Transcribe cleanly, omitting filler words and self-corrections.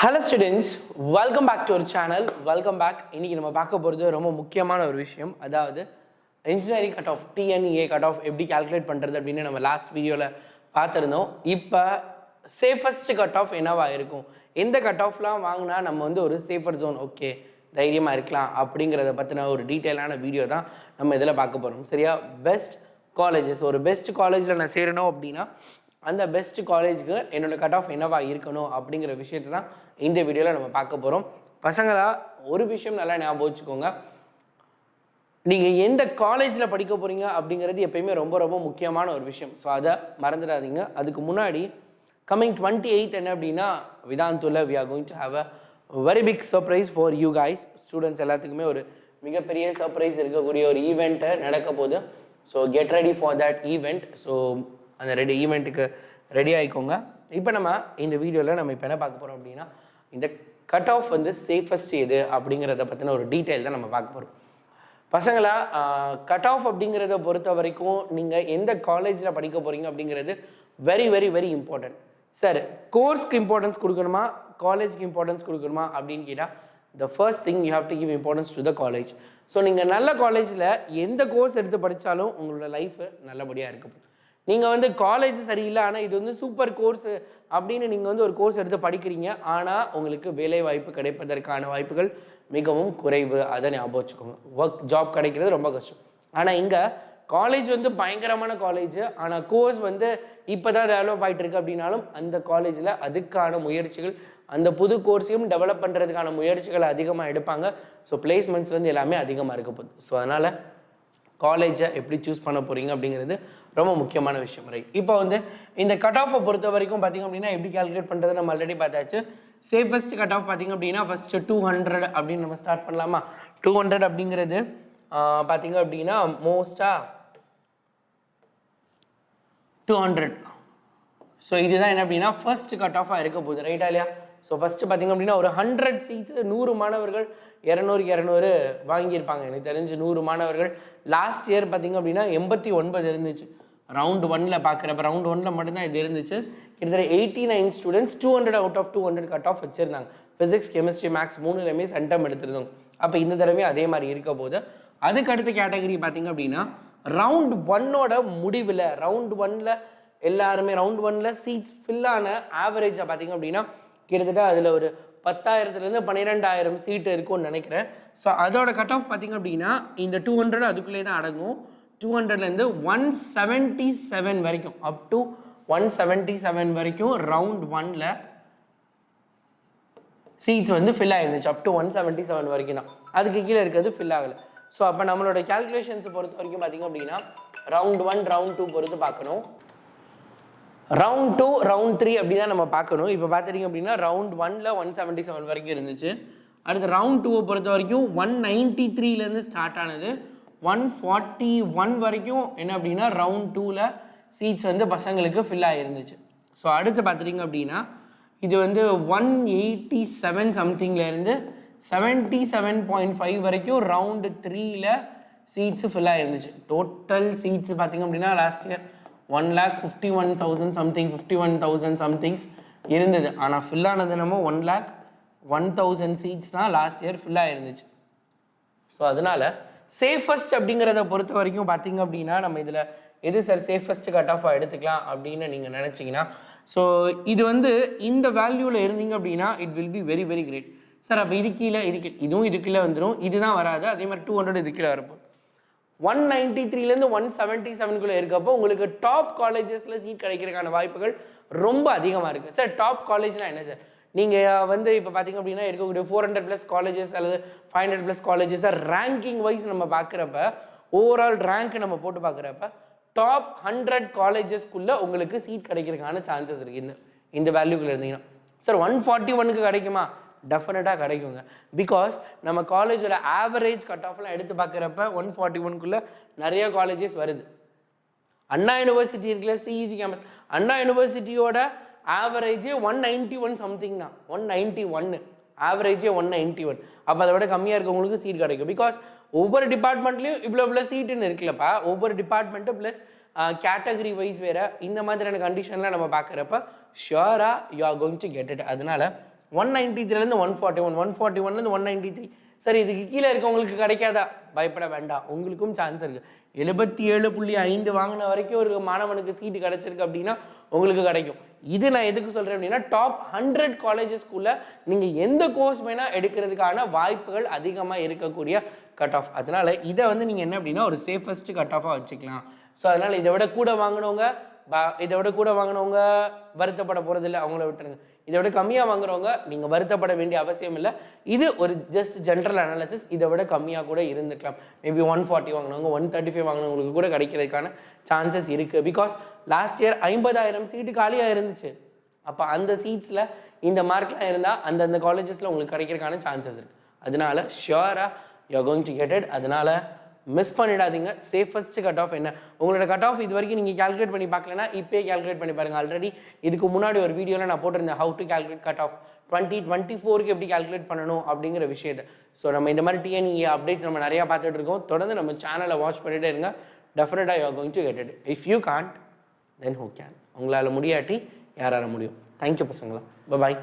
Hello students, welcome back to our channel. Welcome back. இன்னைக்கு நம்ம பார்க்க போறது ரொம்ப முக்கியமான ஒரு விஷயம். அதாவது engineering cut off TNEA cut off எப்படி கால்குலேட் பண்றது அப்படினு நம்ம லாஸ்ட் வீடியோல பார்த்திருந்தோம். இப்போ சேஃபஸ்ட் கட் ஆஃப் என்னவா இருக்கும்? எந்த கட் ஆஃப்லாம் வாங்குனா நம்ம வந்து ஒரு சேஃபர் ஜோன் ஓகே தைரியமா இருக்கலாம் அப்படிங்கறத பத்தின ஒரு டீடைலான வீடியோ தான் நம்ம இதல பார்க்க போறோம். சரியா? பெஸ்ட் காலேजेस ஒரு பெஸ்ட் காலேஜ்ல நான் சேரணும் அப்படினா அந்த பெஸ்ட் காலேஜ்க்கு என்னோட கட் ஆஃப் என்னவா இருக்கணும் அப்படிங்கிற விஷயத்தை தான் இந்த வீடியோவில் நம்ம பார்க்க போகிறோம். பசங்களா ஒரு விஷயம் நல்லா ஞாபகம் வச்சுக்கோங்க, நீங்கள் எந்த காலேஜில் படிக்க போகிறீங்க அப்படிங்கிறது எப்பயுமே ரொம்ப ரொம்ப முக்கியமான ஒரு விஷயம். ஸோ அதை மறந்துடாதீங்க. அதுக்கு முன்னாடி கம்மிங் 28 என்ன அப்படின்னா விதாந்துல we are going to have a very big surprise for you guys. Students எல்லாத்துக்குமே ஒரு மிகப்பெரிய சர்ப்ரைஸ் இருக்கக்கூடிய ஒரு ஈவெண்ட்டை நடக்க போகுது. So get ready for that event. So அந்த ஈவெண்ட்டுக்கு ரெடி ஆகிக்கோங்க. இப்போ நம்ம இந்த வீடியோவில் நம்ம இப்போ என்ன பார்க்க போகிறோம் அப்படின்னா இந்த கட் ஆஃப் வந்து சேஃபஸ்ட் எது அப்படிங்கிறத பற்றின ஒரு டீட்டெயில் தான் நம்ம பார்க்க போகிறோம். பசங்களா, கட் ஆஃப் அப்படிங்கிறத பொறுத்த வரைக்கும் நீங்கள் எந்த காலேஜில் படிக்க போகிறீங்க அப்படிங்கிறது very very very important. Sir கோர்ஸ்க்கு இம்பார்ட்டன்ஸ் கொடுக்கணுமா காலேஜ்க்கு இம்பார்ட்டன்ஸ் கொடுக்கணுமா அப்படின்னு கேட்டால் the first thing you have to give importance to the college. So நீங்கள் நல்ல காலேஜில் எந்த கோர்ஸ் எடுத்து படித்தாலும் உங்களோட லைஃப் நல்லபடியாக இருக்கும். நீங்கள் வந்து காலேஜ் சரியில்லை ஆனால் இது வந்து சூப்பர் கோர்ஸு அப்படின்னு நீங்கள் வந்து ஒரு கோர்ஸ் எடுத்து படிக்கிறீங்க, ஆனால் உங்களுக்கு வேலை வாய்ப்பு கிடைப்பதற்கான வாய்ப்புகள் மிகவும் குறைவு. அதை ஞாபகம் வச்சுக்கோங்க. ஒர்க் ஜாப் கிடைக்கிறது ரொம்ப கஷ்டம். ஆனால் இங்கே காலேஜ் வந்து பயங்கரமான காலேஜ், ஆனால் கோர்ஸ் வந்து இப்போ தான் டெவலப் ஆகிட்டு இருக்கு அப்படின்னாலும் அந்த காலேஜில் அதுக்கான முயற்சிகள், அந்த புது கோர்ஸையும் டெவலப் பண்ணுறதுக்கான முயற்சிகள் அதிகமாக எடுப்பாங்க. ஸோ பிளேஸ்மெண்ட்ஸ்லேருந்து எல்லாமே அதிகமாக இருக்க போகுது. ஸோ அதனால் காலேஜை எப்படி சூஸ் பண்ண போகிறீங்க அப்படிங்கிறது ரொம்ப முக்கியமான விஷயம். ரைட், இப்போ வந்து இந்த கட் ஆஃபை பொறுத்த வரைக்கும் பார்த்திங்க அப்படின்னா எப்படி கால்குலேட் பண்ணுறது நம்ம ஆல்ரெடி பார்த்தாச்சு. சேஃபஸ்ட் கட் ஆஃப் பார்த்திங்க அப்படின்னா ஃபஸ்ட்டு 200 அப்படின்னு நம்ம ஸ்டார்ட் பண்ணலாமா? 200 அப்படிங்கிறது பார்த்திங்க அப்படின்னா மோஸ்ட்டாக 200. ஸோ இதுதான் என்ன அப்படின்னா ஃபர்ஸ்ட் கட் ஆஃபாக இருக்க போகுது. ரைட்டா இல்லையா? ஸோ ஃபஸ்ட்டு பார்த்திங்க அப்படின்னா ஒரு 100 சீட்ஸ் 100 மாணவர்கள் 200 வாங்கியிருப்பாங்க. எனக்கு தெரிஞ்சு 100 மாணவர்கள். லாஸ்ட் இயர் பார்த்திங்க அப்படின்னா 89 இருந்துச்சு. ரவுண்ட் 1ல் பார்க்குறப்ப ரவுண்ட் 1ல் மட்டும்தான் இது இருந்துச்சு. கிட்டத்தட்ட 89 students 200 out of 200 cut off வச்சுருந்தாங்க. ஃபிசிக்ஸ் கெமிஸ்ட்ரி மேக்ஸ் 3லையுமே சென்டம் எடுத்துருந்தோம். அப்போ இந்த தடவையும் அதே மாதிரி இருக்க போது. அதுக்கு அடுத்த கேட்டகரி பார்த்திங்க அப்படின்னா ரவுண்ட் 1ஓட முடிவில் ரவுண்ட் 1ல் எல்லாருமே ரவுண்ட் 1ல் சீட்ஸ் ஃபில்லான ஆவரேஜாக பார்த்திங்க அப்படின்னா கிட்டத்தட்ட அதில் ஒரு 10,000லேருந்து 12,000 சீட்டு இருக்கும்னு நினைக்கிறேன். ஸோ அதோட கட் ஆஃப் பார்த்திங்க அப்படின்னா இந்த 200 அதுக்குள்ளே தான் அடங்கும். 200லேருந்து 177 வரைக்கும் அப் டு 177 வரைக்கும் ரவுண்ட் 1ல் சீட்ஸ் வந்து ஃபில் ஆகிருந்துச்சு. அப் டு 177 வரைக்கும் தான். அதுக்கு கீழே இருக்கிறது ஃபில் ஆகலை. ஸோ அப்போ நம்மளோட கேல்குலேஷன்ஸை பொறுத்த வரைக்கும் பார்த்திங்க அப்படின்னா ரவுண்ட் 1 ரவுண்ட் 2 பொறுத்து பார்க்கணும். ரவுண்ட் 2 ரவுண்ட் 3 அப்படி தான் நம்ம பார்க்கணும். இப்போ பார்த்துட்டிங்க அப்படின்னா ரவுண்ட் 1ல் 177 வரைக்கும் இருந்துச்சு. அடுத்து ரவுண்ட் 2 பொறுத்த வரைக்கும் 193லேருந்து ஸ்டார்ட் ஆனது 141 வரைக்கும் என்ன அப்படின்னா ரவுண்ட் 2ல் சீட்ஸ் வந்து பசங்களுக்கு ஃபில் ஆகிருந்துச்சு. ஸோ அடுத்து பார்த்துட்டிங்க அப்படின்னா இது வந்து 187 சம்திங்லேருந்து 77.5 வரைக்கும் ரவுண்டு 3ல் சீட்ஸு ஃபில் ஆகிருந்துச்சு. டோட்டல் சீட்ஸ் பார்த்திங்க அப்படின்னா லாஸ்ட் இயர் 1,51,000 சம்திங் 51,000 சம்திங்ஸ் இருந்தது. ஆனால் ஃபில் ஆனது நம்ம 1,01,000 சீட்ஸ் தான் லாஸ்ட் இயர் ஃபில் ஆகிருந்துச்சு. ஸோ அதனால் சேஃபஸ்ட் அப்படிங்கிறத பொறுத்த வரைக்கும் பார்த்திங்க அப்படின்னா நம்ம இதில் எது சார் சேஃபஸ்ட் கட் ஆஃபாக எடுத்துக்கலாம் அப்படின்னு நீங்கள் நினச்சிங்கன்னா ஸோ இது வந்து இந்த வேல்யூவில் இருந்தீங்க அப்படின்னா it will be very very great. Sir அப்போ இது கீழே இதுவும் இது கீழே வந்துடும், இதுதான் வராது. அதே மாதிரி 200 இது கீழே வரப்போ 193லேருந்து 177 இருக்கப்போ உங்களுக்கு டாப் காலேஜஸில் சீட் கிடைக்கிறதுக்கான வாய்ப்புகள் ரொம்ப அதிகமாக இருக்குது. சார் டாப் காலேஜ்னால் என்ன சார்? நீங்கள் வந்து இப்போ பார்த்திங்க அப்படின்னா இருக்கக்கூடிய 400+ காலேஜஸ் அல்லது 500+ காலேஜஸை ரேங்கிங் வைஸ் நம்ம பார்க்குறப்ப ஓவரால் ரேங்க் நம்ம போட்டு பார்க்குறப்ப டாப் 100 காலேஜஸ்க்குள்ளே உங்களுக்கு சீட் கிடைக்கிறதுக்கான சான்சஸ் இருக்குது இந்த வேல்யூக்குள்ளே இருந்தீங்கன்னா. சார் 141க்கு கிடைக்குமா? டெஃபினட்டாக கிடைக்குங்க. பிகாஸ் நம்ம காலேஜோட ஆவரேஜ் கட் ஆஃப்லாம் எடுத்து பார்க்குறப்ப 141க்குள்ளே நிறைய காலேஜஸ் வருது. அண்ணா யூனிவர்சிட்டி இருக்குல்ல சிஇஜி கேம்பஸ், அண்ணா யூனிவர்சிட்டியோட ஆவரேஜே 191 சம்திங் தான். 191 ஆவரேஜே 191. அப்போ அதை விட கம்மியாக இருக்கவங்களுக்கு சீட் கிடைக்கும். பிகாஸ் ஒவ்வொரு டிபார்ட்மெண்ட்லேயும் இவ்வளோ சீட்டுன்னு இருக்குல்லப்பா. ஒவ்வொரு டிபார்ட்மெண்ட்டு ப்ளஸ் கேட்டகரி வைஸ் வேறு இந்த மாதிரியான கண்டிஷன்லாம் நம்ம பார்க்குறப்ப ஷியோராக you are going to get it. அதனால் 193லேருந்து 141, 141லேருந்து 193. சரி, இதுக்கு கீழே இருக்கவங்களுக்கு கிடைக்காதா? பயப்பட வேண்டாம், உங்களுக்கும் சான்ஸ் இருக்குது. 77.5 வாங்கின வரைக்கும் ஒரு மாணவனுக்கு சீட்டு கிடச்சிருக்கு அப்படின்னா உங்களுக்கு கிடைக்கும். இது நான் எதுக்கு சொல்கிறேன் அப்படின்னா, டாப் 100 காலேஜஸ்க்குள்ளே நீங்கள் எந்த கோர்ஸ் வேணால் எடுக்கிறதுக்கான வாய்ப்புகள் அதிகமாக இருக்கக்கூடிய கட் ஆஃப். அதனால் இதை வந்து நீங்கள் என்ன அப்படின்னா ஒரு சேஃபஸ்ட் கட் ஆஃபாக வச்சுக்கலாம். ஸோ அதனால் இதை விட கூட வாங்கினவங்க வருத்தப்பட போகிறதில்ல, அவங்கள விட்டுருங்க. இதை விட கம்மியாக வாங்குறவங்க நீங்கள் வருத்தப்பட வேண்டிய அவசியம் இல்லை. இது ஒரு ஜஸ்ட் ஜென்ரல் அனாலிசிஸ். இதை விட கம்மியாக கூட இருந்துக்கலாம். மேபி 140 வாங்கினவங்க 135 வாங்கினவங்களுக்கு கூட கிடைக்கிறதுக்கான சான்சஸ் இருக்குது. பிகாஸ் லாஸ்ட் இயர் 50,000 சீட்டு காலியாக இருந்துச்சு. அப்போ அந்த சீட்ஸில் இந்த மார்க்லாம் இருந்தால் அந்தந்த காலேஜஸில் உங்களுக்கு கிடைக்கிறதுக்கான சான்சஸ் இருக்குது. அதனால ஷியோராக you are going to get it. அதனால் மிஸ் பண்ணிடாதீங்க. சேஃபஸ்ட் கட் ஆஃப் என்ன, உங்களோட கட் ஆஃப் இது வரைக்கும் நீங்கள் கேல்குலேட் பண்ணி பார்க்கலன்னா இப்போயே கேல்குலேட் பண்ணி பாருங்கள். ஆல்ரெடி இதுக்கு முன்னாடி ஒரு வீடியோவில் நான் போட்டிருந்தேன் how to calculate cut off 2024க்கு எப்படி கேல்குலேட் பண்ணணும் அப்படிங்கிற விஷயத்தை. ஸோ நம்ம இந்த மாதிரி டிஎன்இஏ அப்டேட்ஸ் நம்ம நிறையா பார்த்துட்டு இருக்கோம். தொடர்ந்து நம்ம சேனலை வாட்ச் பண்ணிகிட்டே இருங்க. டெஃபினட்டாக you are going to get it. If you can't then who can. உங்களால் முடியாட்டி யாரால முடியும். தேங்க்யூ பசங்களா. பாய்.